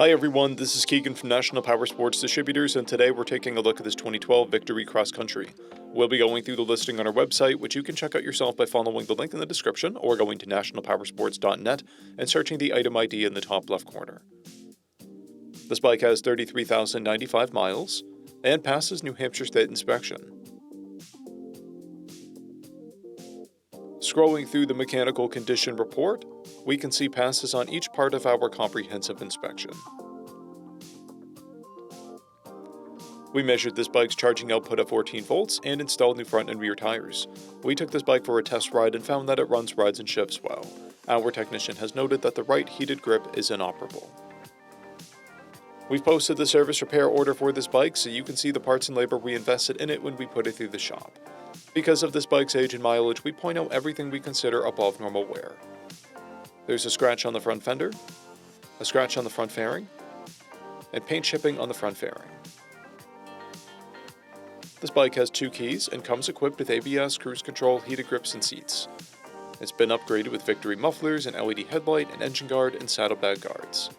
Hi everyone, this is Keegan from National Powersports Distributors, and today we're taking a look at this 2012 Victory Cross Country. We'll be going through the listing on our website, which you can check out yourself by following the link in the description or going to nationalpowersports.net and searching the item ID in the top left corner. This bike has 33,095 miles and passes New Hampshire State inspection. Scrolling through the mechanical condition report, we can see passes on each part of our comprehensive inspection. We measured this bike's charging output at 14 volts and installed new front and rear tires. We took this bike for a test ride and found that it runs, rides, and shifts well. Our technician has noted that the right heated grip is inoperable. We've posted the service repair order for this bike so you can see the parts and labor we invested in it when we put it through the shop. Because of this bike's age and mileage, we point out everything we consider above normal wear. There's a scratch on the front fender, a scratch on the front fairing, and paint chipping on the front fairing. This bike has 2 keys and comes equipped with ABS, cruise control, heated grips, and seats. It's been upgraded with Victory mufflers, an LED headlight, an engine guard, and saddlebag guards.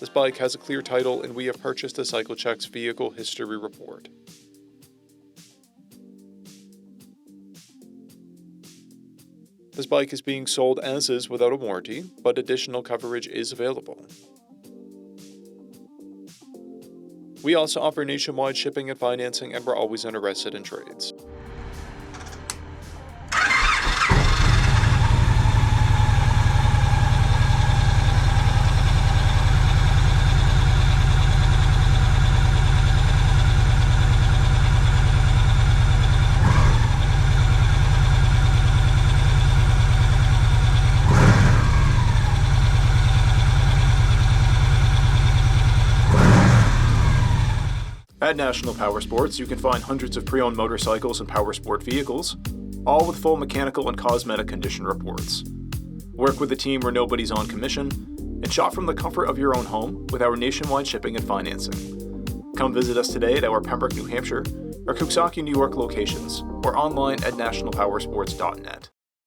This bike has a clear title, and we have purchased a CycleCheck's vehicle history report. This bike is being sold as is without a warranty, but additional coverage is available. We also offer nationwide shipping and financing, and we're always interested in trades. At National Powersports, you can find hundreds of pre-owned motorcycles and powersport vehicles, all with full mechanical and cosmetic condition reports. Work with a team where nobody's on commission, and shop from the comfort of your own home with our nationwide shipping and financing. Come visit us today at our Pembroke, New Hampshire, or Coxsackie, New York locations, or online at nationalpowersports.net.